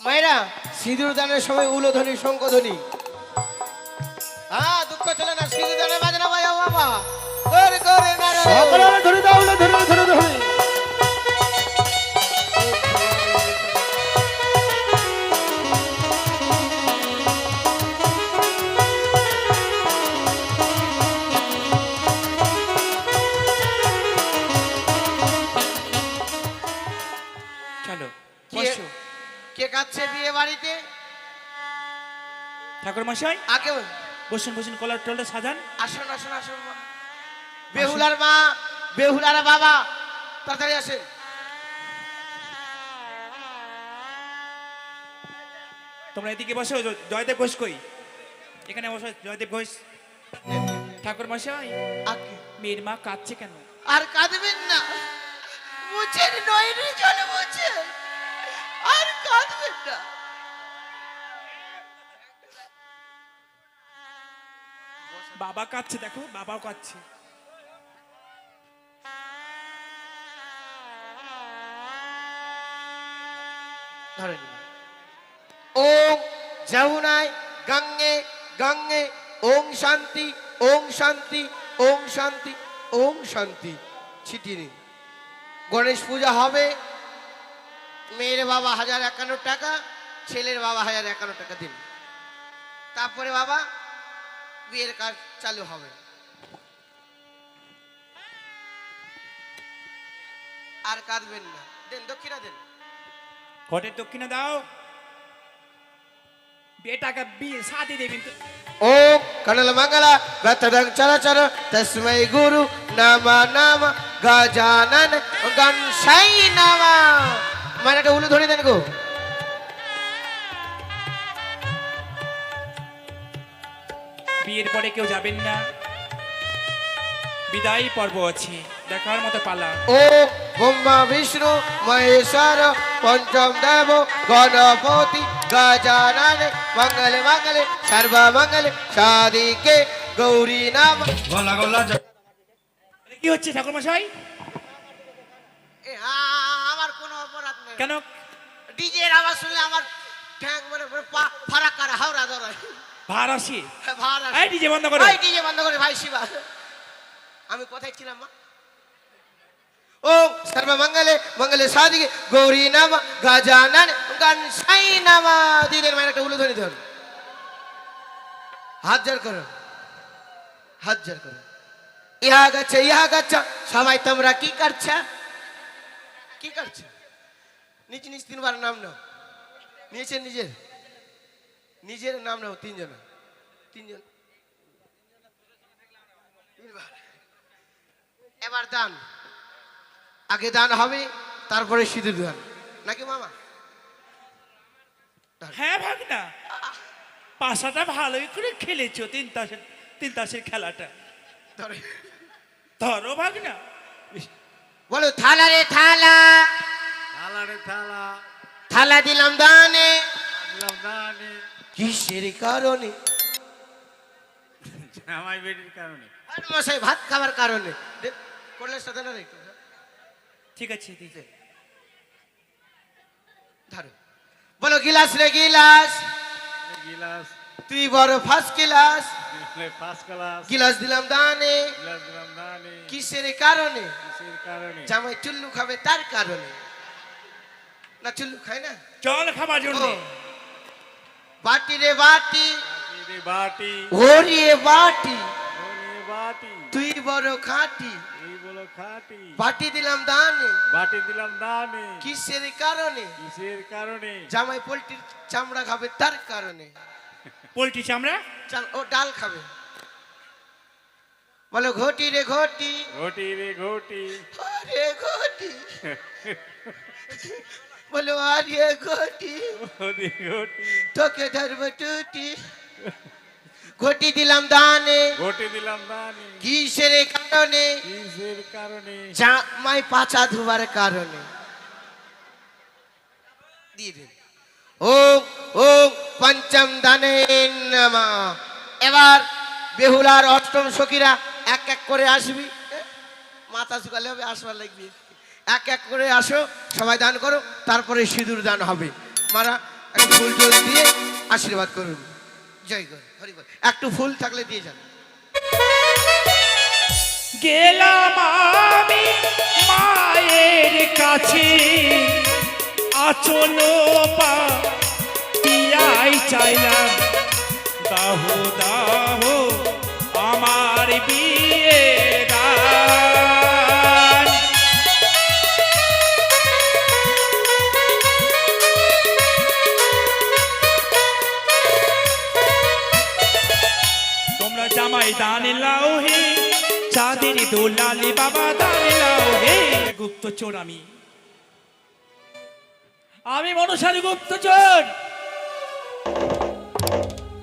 মায়েরা সিঁদুর দানের সময় উলোধ্বনি শঙ্খধ্বনি। হ্যাঁ, দুঃখ চলে না, সিঁদুর দানের বাজনা বাজাও বাবা। করে করে না রে। সকলে ধরে দাও, ধরে ধরে। চলো কে- বসো। কে কাচ্ছে বিয়ে বাড়িতে? ঠাকুর মশাই আগে বসুন বসুন, কলার টলটা সাজান। আসুন আসুন আসুন মা। বেহুলার মা, বেহুলার বাবা, তাড়াতাড়ি আসেন। তোমরা এদিকে বসো। জয়দেব ঘোষ কই? এখানে বসো জয়দেব ঘোষ। ঠাকুর মশাই, আগে মেয়ের মা কাঁদছে কেন? আর কাঁদবেন না, মুছের নয়নে জলে মুছে, আর কাঁদবেন না। বাবা কাঁদছে, দেখো বাবাও কাঁদছে। ধরেন। ওম যমুনায় গঙ্গে গঙ্গে ওম শান্তি ওম শান্তি ওম শান্তি ওম শান্তি। ছিটিয়ে নিন। গণেশ পূজা হবে। মেয়ের বাবা 1051 টাকা, ছেলের বাবা 1051 টাকা দিন। তারপরে বাবা বিয়ের কাজ চালু হবে। আর কাঁদবেন না, দেন দক্ষিণা দেন। ঘটের দক্ষিণা দাও। বেটাকে বিয়ে শাদি দেবেন তো। ওম কনল মঙ্গলা গতদং চরচর তস্मै গুরু নম নম গজানন গণসাই নম। মানে একটা উলু ধরে দেন গো। বিয়ের পরে কেউ যাবেন না, বিদায় পর্ব আছে, দেখার মতো পালা। ওম ব্রহ্মা বিষ্ণু মহেশ্বর পঞ্চম দেব গণপতি গজানন মঙ্গল মঙ্গলে সর্ব মঙ্গলে সাদিকে গৌরী নাম। গলা গলা কি হচ্ছে ঠাকুর মশাই? আমার কোনো অপরাধ নেই। কেন? ডিজে এর আওয়াজ শুনলে আমার ঠ্যাং মানে পা ফারাক্কা হাওড়া দৌড়ায়। ভার আসি। ভাড় আসে। এই ডিজে বন্ধ করো। এই ডিজে বন্ধ করে ভাই শিবা। আমি কোথায় ছিলাম মা? ও সর্বমঙ্গলে মঙ্গলে সাদিকে গৌরী নাম গজানন গণসাই নাম। দিদের মায়ের একটা উলুধ্বনি ধর। হাত জোর করো, হাত জোর করো। ইহা গচ্ছা। সবাই তোমরা কি করছ? কি করছ? নিজ নিজ 3 বার নাম নাও। নিয়েছেন নিজের নিজের নাম নাও। 3 জন 3 জন। এবার দান। আগে দান হবে, তারপরে সিঁদুর দান, নাকি মামা? হ্যাঁ ভাগনা, পাশাটা ভালোই করে খেলেছো। 3 তাসের খেলাটা ধরে ধরো ভাগনা। বলো থালা রে থালা, থালা রে থালা, থালা দিলাম দানে, দিলাম দানে। কিসের কারণে? জামাই বেটির কারণে। আর মশাই ভাত খাবার কারণে। করলে সাথে না রে একটু ঠিক আছে ঠিক আছে। ধরো। বলো গিলাস রে গিলাস, গিলাস তুই বড় ফার্স্ট ক্লাস, ফার্স্ট ক্লাস। গিলাস দিলাম দানে, গিলাস দিলাম দানে। কিসের কারণে? কিসের কারণে? জামাই চুল্লু খাবে তার কারণে। না চুল্লু খায় না। জল খাবার জন্য। ও, বাটি রে বাটি, বাটি রে বাটি, ওরে বাটি, ওরে বাটি, তুই বড় খাঁটি, এই বলো খাটি। বাটি দিলাম দানে, বাটি দিলাম দানে। কিসের কারণে? কিসের কারণে? জামাই পোল্ট্রির চামড়া খাবে তার কারণে। পোল্ট্রি চামড়া। ও ডাল খাবে। বলো ঘটি রে ঘটি, ঘটি রে ঘটি, আরে ঘটি, বলো আরে ঘটি, ঘটি ঘটি, তোকে ধরবো টুটি। ঘটি দিলাম দানে, ঘটি দিলাম দানে। কিসের কারণে? কিসের কারণে? জামাই পাছা ধোবার কারণে। দিয়ে দিন। ওম ওম পঞ্চম দানে নমঃ। এবার বেহুলার অষ্টম সখীরা এক এক করে আসবি। মাথা শুকালে হবে, আসবার লাগবে। এক এক করে আসো, সবাই দান করো, তারপরে সিঁদুর দান হবে। মারা একটু ফুল টুল দিয়ে আশীর্বাদ করুন। জয় গুরু, হরি বল। একটু ফুল থাকলে দিয়ে যান। গেলাম আমি মায়ের কাছে, আচল পিয়াই চাইলাম, দাহ দাহ আমার বিয়ে দান। তোমরা জামাই দান লাও হে, চাঁদের দোলালে বাবা দান লাও হে। গুপ্তচর আমি মনসারী গুপ্তচর।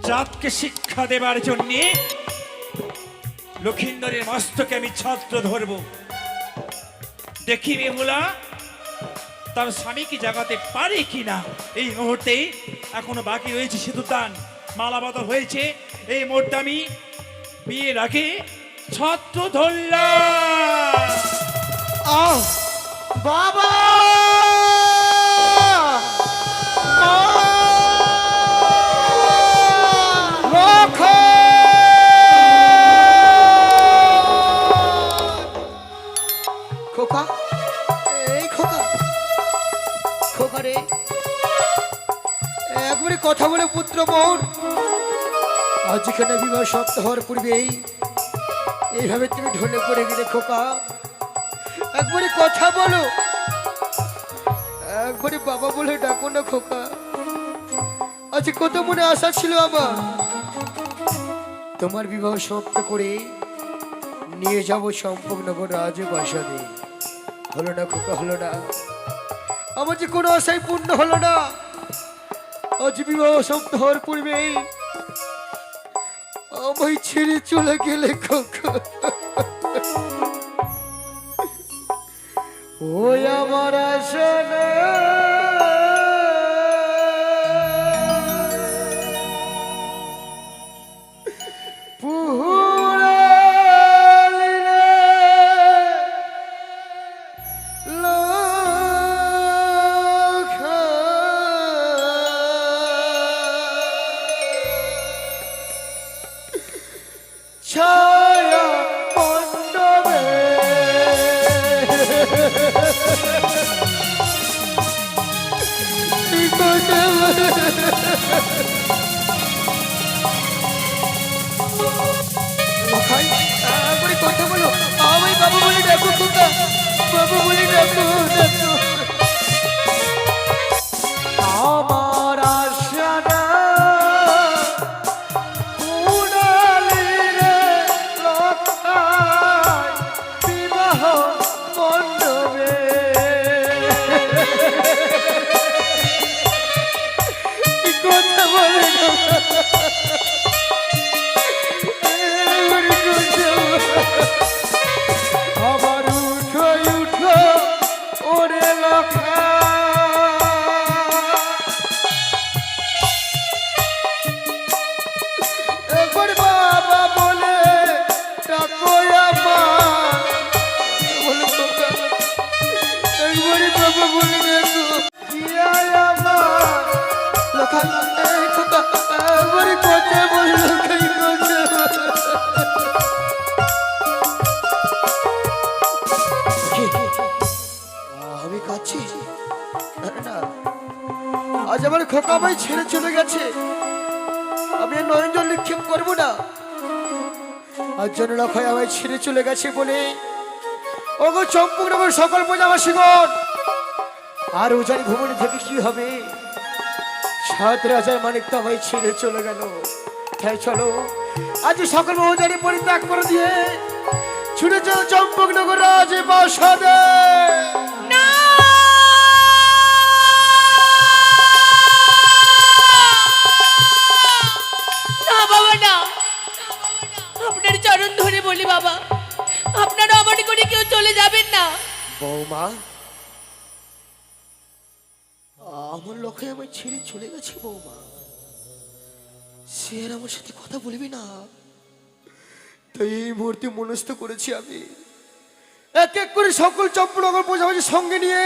জাতকে শিক্ষা দেবার জন্য লক্ষিন্দরের মস্তকে আমি ছত্র ধরব। দেখি বেহুলা তার স্বামীকে জাগাতে পারে কিনা। এই মুহূর্তে এখনো বাকি রয়েছে সিঁদুরদান, মালা বদল হয়েছে। এই মুহূর্তে আমি বিয়ের আগে ছত্র ধরলাম। আহ বাবা, খোকা, এই খোকা, খোকা রে, একবারে কথা বলে পুত্র মোর, আজ এখানে বিবাহ সপ্তাহ হওয়ার পূর্বেই এইভাবে তুমি ঢলে পড়ে গেলে খোকা। একবারে কথা বলো, একবারে বাবা বলে ডাকো না খোকা। আজ কত মনে আশা ছিল আমার, তোমার বিবাহ সমাপ্ত করে নিয়ে যাবো সম্পূর্ণগর রাজপ্রাসাদে। হলো না খোকা, হলো না। আমার যে কোনো আশাই পূর্ণ হলো না। আজ বিবাহ সমাপ্ত হওয়ার পূর্বেই আমায় ছেড়ে চলে গেলে খোকা। ওই আমার আশা না, পুরালি রে লখা, ছায়া মণ্ডপে কথা বলো, আমায় বাবু বলে ডাকো খোকা, বাবু বলে ডাকো, ডাকো। আমার আশা না পুরালি রে লখায় বিবাহ মণ্ডপে। কথা বলে আবার উঠো উঠো ওরে লখা, একবার বাবা বলে ডাকো আমার, বলে খোকা, একবারে বাবা বলে ডাকো জিয়াই আমার লখা। এই খোকা, একবারে কথা বলে লখাই, কথা আমি কাচ্ছি না। আজ আমার খোকা ভাই ছেড়ে চলে গেছে, আমি আর নয়ন জল নিক্ষেপ করবো না। আজ যেন লখাই আমায় ছেড়ে চলে গেছে বলে ওগো চম্পকনগর সকল প্রজাবাসীগণ, আর উজানি ভুবনে থেকে কি হবে? 7 রাজার মানিক তো আমায় ছেড়ে চলে গেল। তাই চলো আজ সকল উজানি পরিত্যাগ করে দিয়ে ছুটে চলো চম্পকনগর রাজপ্রাসাদে। আপনার চরণ ধরে বলি বাবা, আপনারা আমার করে কেউ চলে যাবেন না। বৌমা, আমার লক্ষ্যে আমায় ছেড়ে চলে গেছে বৌমা, সে আর আমার সাথে কথা বলবি না। তাই এই মুহূর্তে মনস্থ করেছি আমি এক এক করে সকল চম্পনগর প্রজাপতির সঙ্গে নিয়ে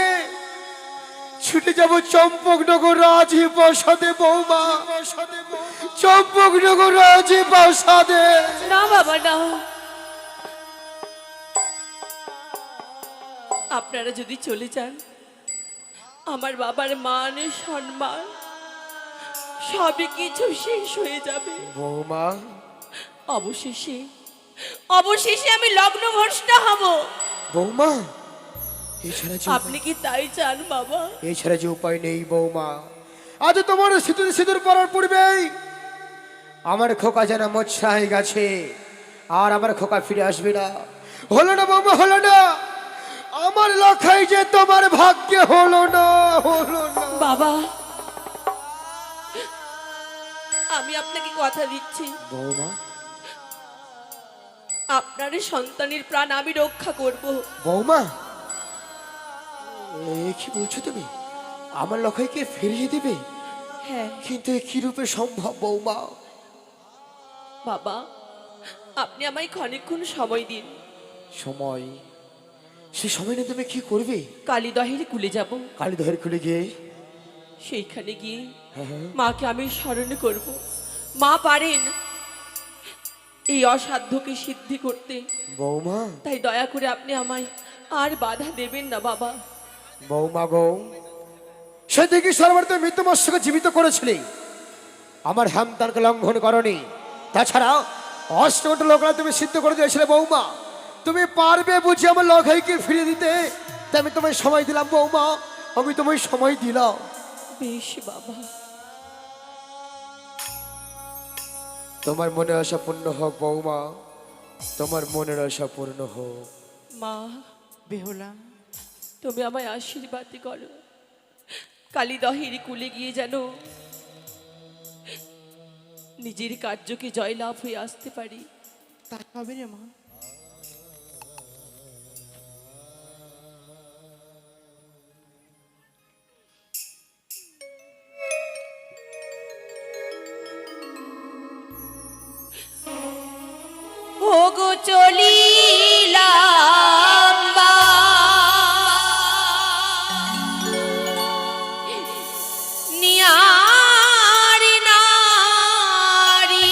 ছুটে যাব চম্পকনগর রাজপ্রাসাদে বৌমা, চম্পকনগর রাজপ্রাসাদে। না বাবা না, আপনারা যদি চলে যান আমার বাবার মান সম্মান সবই কিছু শেষ হয়ে যাবে বৌমা, অবশেষে অবশেষে আমি লগ্ন ভ্রষ্ট হব। বৌমা, এছাড়া আপনি কি তাই চান বাবা? এছাড়া যে উপায় নেই বৌমা। আজ তোমার সিঁদুর সিঁদুর পরার পূর্বেই আমার খোকা যেন মোচ্ছা হয়ে গেছে, আর আমার খোকা ফিরে আসবে না। হলো না বৌমা, হলো না। আমার লখাই যে তোমার ভাগ্যে হলো না, হলো না। বাবা, আমি আপনাকে কথা দিচ্ছি বৌমা, আপনার সন্তানের প্রাণ আমি রক্ষা করব। বৌমা, কি বলছো তুমি? আমার লখাইকে ফিরিয়ে দেবে? হ্যাঁ কিন্তু এ কি রূপে সম্ভব বৌমা? বাবা, আপনি আমায় ক্ষণিকক্ষণ সময় দিন। সময়? সে সময় নিয়ে তুমি কি করবে? কালীদহের কুলে যাব, কালীদহের খুলে গিয়ে সেইখানে গিয়ে হ্যাঁ, মাকে আমি স্মরণ করব। মা পারেন এই অসাধ্যকে সিদ্ধি করতে, বৌমা, তাই দয়া করে আপনি আমায় আর বাধা দেবেন না বাবা। বৌমা গো, সেদিকে সর্বর্তে মৃত্যু মৎস্যকে জীবিত করেছিলি, আমার হামতানকে লঙ্ঘন করনি। তাছাড়া অষ্টমটা লোকরা তুমি সিদ্ধ করে দিয়েছিলে বৌমা। তুমি পারবে বুঝি আমার লখাইকে ফিরিয়ে দিতে? তাই আমি তোমায় সময় দিলাম বৌমা, আমি তোমায় সময় দিলাম। বেশ বাবা, তোমার মনের আশা পূর্ণ হোক বৌমা, তোমার মনের আশা পূর্ণ হোক। মা বেহুলা, তুমি আমায় আশীর্বাদ করো, কালীদহের কুলে গিয়ে যেন নিজের কার্যকে জয়লাভ হয়ে আসতে পারি। তাই হবে রে মা। ওগো চলিলাম বা নিয়ারি নারী,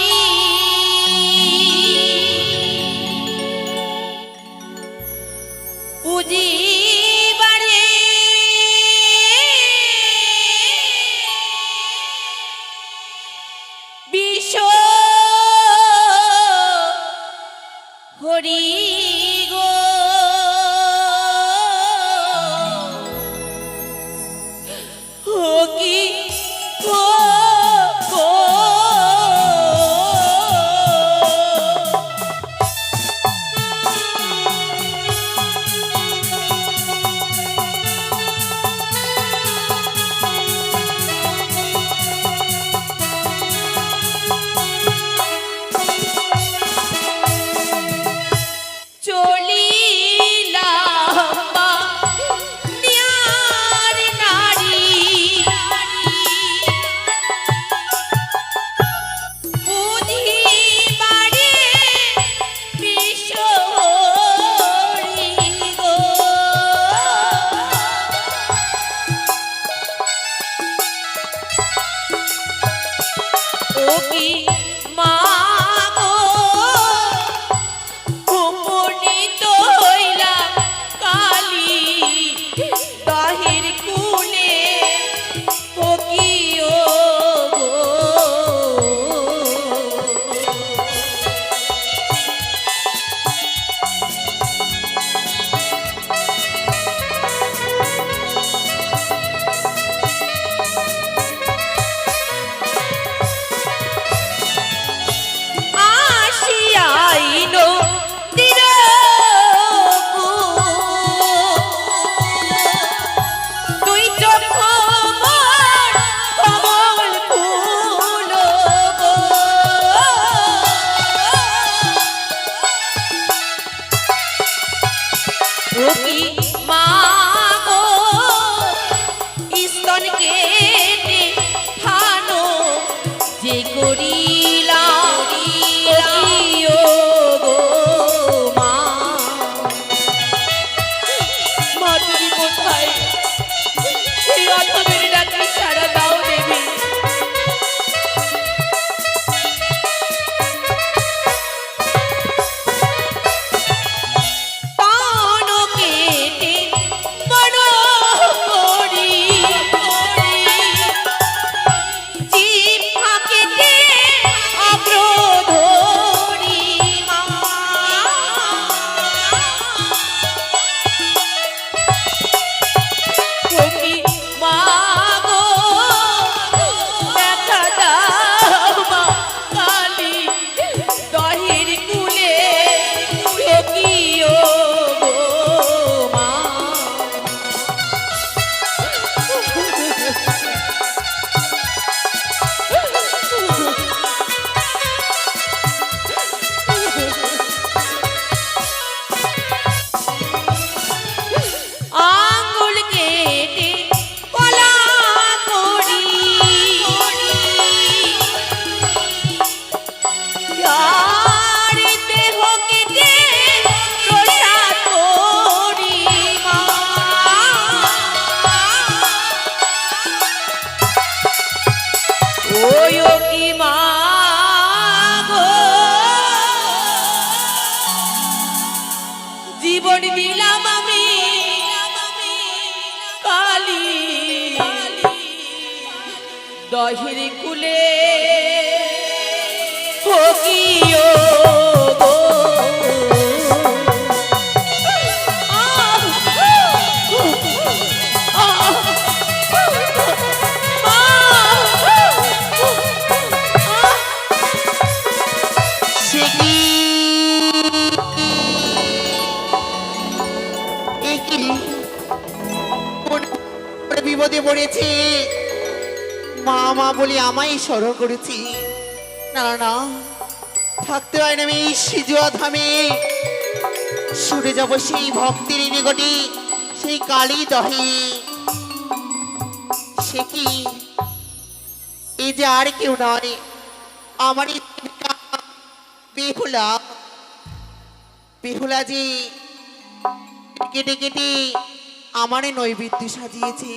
উজিবারে বিষ হরি গো, ও কি গো গো, চলিলাম বা নিয়ারি নারী, বুঝিবারে বিষ হরি গো, ও কি মা গো, উপনীত হইলাম কালী দহের কুলে, ও কি ও গো। ওই ও কি মা গো, জীবন দিলাম আমি কালী দহের কুলে, ও কি ও গো। সে কি এ কি কোন বিপদে পড়েছি, মা মা বলি আমায় স্মরণ করেছি। না না, থাকতে হয় না, আমি এই সিজুয়া থামে ছুটে যাব সেই ভক্তির নিকটে, সেই কালী দহে। সে কি এই যে আর কেউ নয়, আমারই বেহুলা। বেহুলা যে কেটে কেটে আমারে নৈবেদ্য সাজিয়েছে,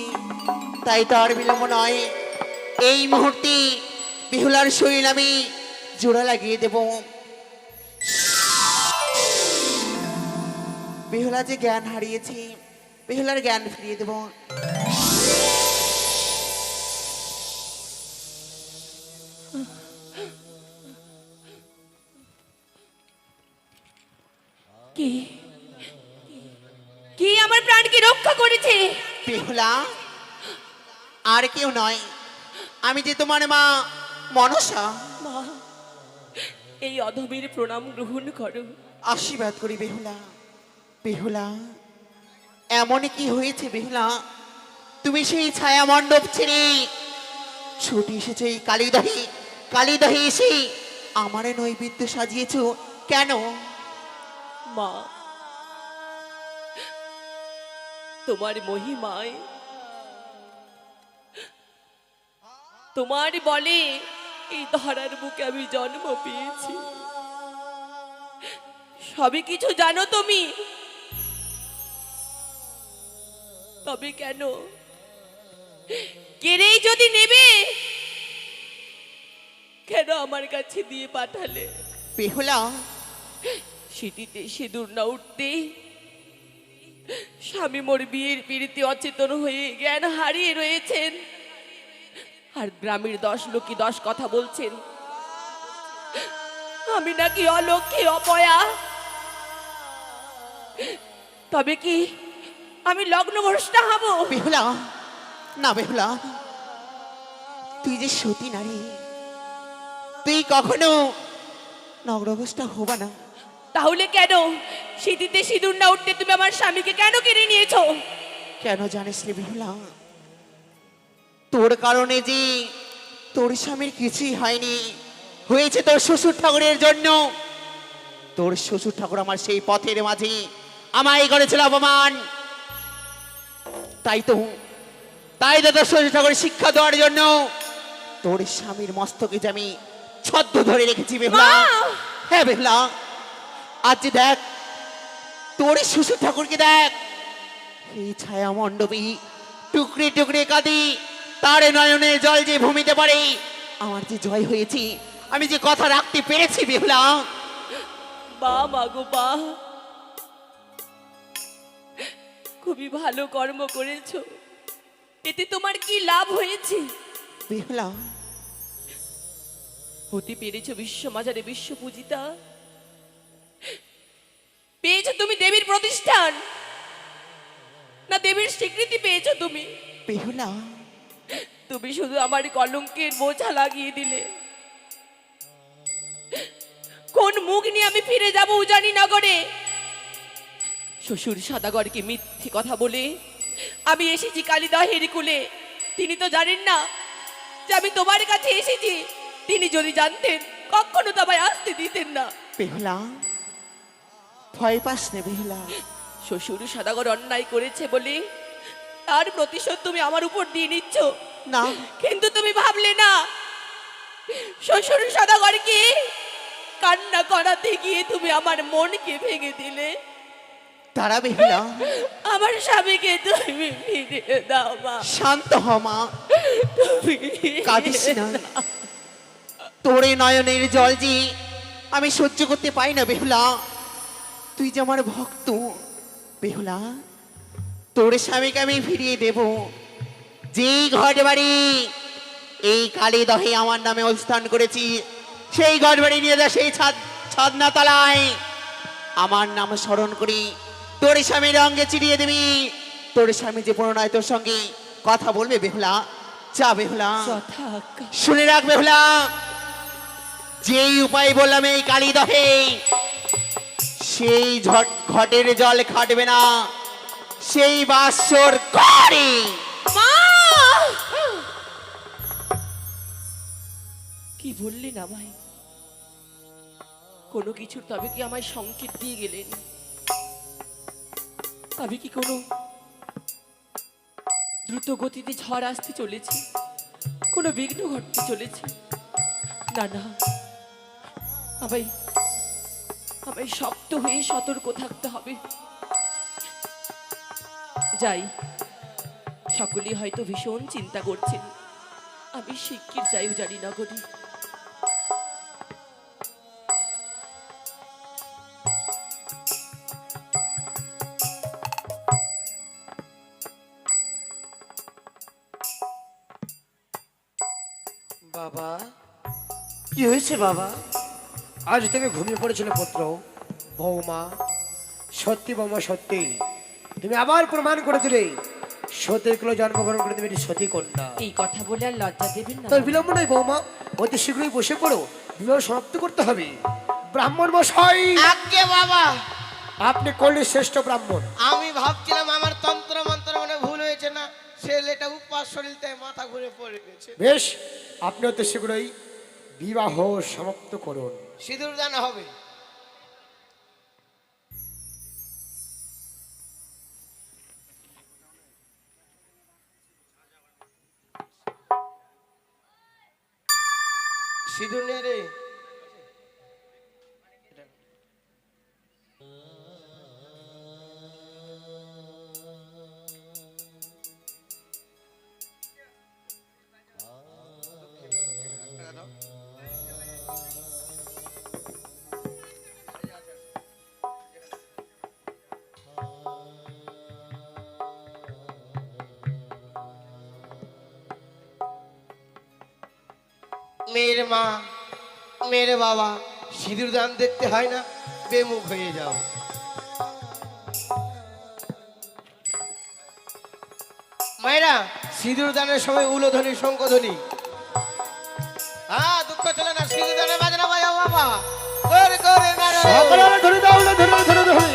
তাই তো আর বিলম্ব নয়, এই মুহূর্তে বেহুলার শরীর আমি জোড়া লাগিয়ে দেব। বেহুলা যে জ্ঞান হারিয়েছে, বেহুলার জ্ঞান ফিরিয়ে দেব। কি কি আমার প্রাণকে রক্ষা করেছে? বেহুলা আর কেউ নয়, আমি যে তোমার মা মনসা। মা, এই অধমের প্রণাম গ্রহণ করো। আশীর্বাদ করি বেহুলা। বেহুলা, এমন কি হয়েছে বেহুলা, তুমি সেই ছায়া মণ্ডপ ছেড়ে ছুটি এসেছো এই কালীদহে, কালীদহে এসে আমারে নৈবেদ্য সাজিয়েছো কেন? মা, তোমার মহিমায়, তোমার বলে এই ধরার বুকে আমি জন্ম পেয়েছি। সবই কিছু জানো তুমি, তবে কেন কেড়েই যদি নেবে, কেন আমার কাছে দিয়ে পাঠালে? বেহুলা, সিটিতে সিঁদুর না উঠতে স্বামী মোর বিয়ের পিড়িতে অচেতন হয়ে জ্ঞান হারিয়ে রয়েছেন, আর গ্রামের 10 লোকই 10 কথা বলছেন আমি নাকি অলক্ষী অপয়া। তবে কি আমি লগ্নভ্রষ্টা হব? বেহুলা, না বেহুলা, তুই যে সতী নারী, তুই কখনো নগ্নভ্রষ্টা হবা না। তাহলে কেন সিঁথিতে সিঁদুর না উঠতে তুমি আমার স্বামীকে কেন কেড়ে নিয়েছো? কেন জানিস রে বেহুলা, তোর কারণে যে তোর স্বামীর কিছুই হয়নি, হয়েছে তোর শ্বশুর ঠাকুরের জন্য। তোর শ্বশুর ঠাকুর আমার সেই পথের মাঝে আমায় করেছিল অপমান, তাই তো তোর শ্বশুর ঠাকুরের শিক্ষা দেওয়ার জন্য তোর স্বামীর মস্তকে যে আমি ছদ্ম ধরে রেখেছি বেহুলা। মা! হ্যাঁ বেহুলা, আজ যে দেখ তোর শ্বশুর ঠাকুরকে দেখ, এই ছায়া মণ্ডপী টুকরে টুকরে কাঁদি, তার নয়নে জল যে ভূমিতে পড়ে, আমার যে জয় হয়েছে, আমি যে কথা রাখতে পেরেছি বেহুলা। বা মাগো বা, খুবই ভালো কর্ম করেছো। এতে তোমার কি লাভ হয়েছে? বেহুলা, হতে পেরেছো বিশ্বমাজারে বিশ্ব পূজিতা, পেয়েছো তুমি দেবীর প্রতিষ্ঠান, না দেবীর স্বীকৃতি পেয়েছো তুমি? বেহুলা, তুমি শুধু আমার কলঙ্কের বোঝা লাগিয়ে দিলে। কোন মুখ নিয়ে আমি ফিরে যাব উজানি নগরে? শ্বশুর সদাগরকে মিথ্যে কথা বলে আমি এসেছি কালীদহের কুলে। তিনি তো জানেন না যে আমি তোমার কাছে এসেছি। তিনি যদি জানতেন কখনো তো আমায় আসতে দিতেন না। বেহুলা, ভয় পাস না বেহুলা। শ্বশুর সদাগর অন্যায় করেছে বলে তার প্রতিশোধ তুমি আমার উপর দিয়ে নিচ্ছ। না, কিন্তু তুমি ভাবলে না শ্বশুর সদাগরকে কান্না করাতে গিয়ে তুমি আমার মনকে ভেঙে দিলে। তারা বেহুলা, আমার স্বামীকে তুমি ফিরিয়ে দাও মা। শান্ত হ মা, তুমি কাঁদিস না। তোর এই নয়নের জল যে আমি সহ্য করতে পাই না বেহুলা। তুই যে আমার ভক্ত বেহুলা, তোর স্বামীকে আমি ফিরিয়ে দেব। যেই ঘর বাড়ি এই কালীদহে আমার নামে অবস্থান করেছি, সেই ঘর বাড়ি নিয়ে যা, সেই ছাদনা তলায় আমার নাম স্মরণ করি তোর স্বামীর অঙ্গে চিরিয়ে দিবি। তোর স্বামী যে পুনরায় তোর সঙ্গে কথা বলবে বেহুলা, যা বেহুলা। যথাজ্ঞা। শুনে রাখ বেহুলা, যেই উপায় বললাম এই কালীদহে, সেই ঘটের জল খাটবে না, সেই বাসর করে। মা! কি বললেন আমায়? কোনো কিছুর তবে কি আমায় সংকেত দিয়ে গেলেন? আমি কি কোনো দ্রুত গতিতে ঝড় আসতে চলেছে, কোনো বিঘ্ন ঘটতে চলেছে? না না, আমায় আমায় শক্ত হয়ে সতর্ক থাকতে হবে। যাই, সকলেই হয়তো ভীষণ চিন্তা করছেন, আমি শিগগির যাই উজানি নগরী। বাবা, কি হয়েছে বাবা? আজ তুমি ঘুমিয়ে পড়েছিল পুত্র। বৌমা, সত্যি বৌমা, সত্যি তুমি আবার প্রমাণ করে দিলে সতীর কুলে জন্মগ্রহণ করে দেবে সতী কন্যা। এই কথা বলে আর লজ্জা দেবেন না। তোর বিলম্ব নয় বৌমা, অতি শীঘ্রই বসে পড়ো, বিবাহ সমাপ্ত করতে হবে। ব্রাহ্মণ মশাই, আজ্ঞে বাবা। আপনি করলে শ্রেষ্ঠ ব্রাহ্মণ। আমি ভাবছিলাম আমার তন্ত্র মন্ত্র মানে ভুল হয়েছে না, ছেলেটা উপাস শরীরতে মাথা ঘুরে পড়ে গেছে। বেশ, আপনি অতি শীঘ্রই বিবাহ সমাপ্ত করুন। সিঁদুর দান হবে। সিঁদুর নে রে। মেয়ের মা, মেয়ের বাবা, সিঁদুর দান দেখতে হয় না, বেমুখ হয়ে যাও। মায়েরা, সিঁদুর দানের সময় উলোধ্বনি শঙ্খধ্বনি। হ্যাঁ, দুঃখ চলে না, সিঁদুর দানের বাজনা বাজাও বাবা। করে করে না রে। সকলে ধরে দাও, ধরে ধরে ধরে।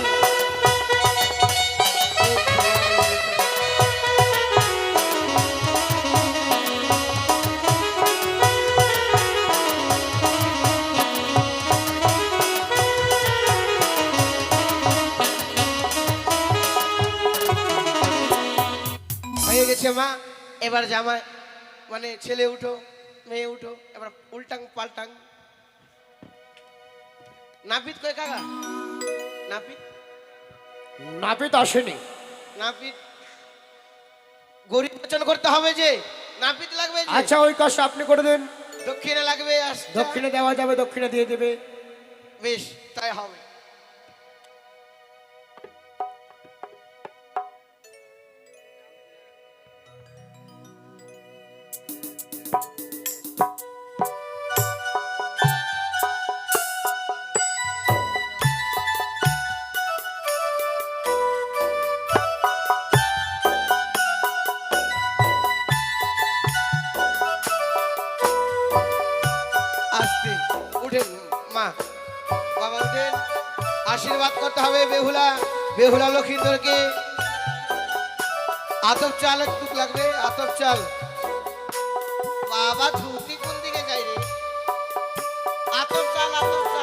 হয়ে গেছে মা, এবার জামাই মানে ছেলে উঠো, মেয়ে উঠো, এবার উল্টাং পাল্টাং। নাপিত কই কাকা? নাপিত নাপিত আসেনি। নাপিত গরিব বচন করতে হবে যে, নাপিত লাগবে যে। আচ্ছা, ওই কাজ আপনি করে দেন। দক্ষিণে লাগবে, দক্ষিণে দেওয়া যাবে, দক্ষিণে দিয়ে দেবে। বেশ, তাই হবে। আস্তে উঠেন মা, বাবা উঠেন। আশীর্বাদ করতে হবে বেহুলা, বেহুলা লক্ষিন্দরকে। আতপ চাল একটু লাগবে, আতপ চাল। বাবা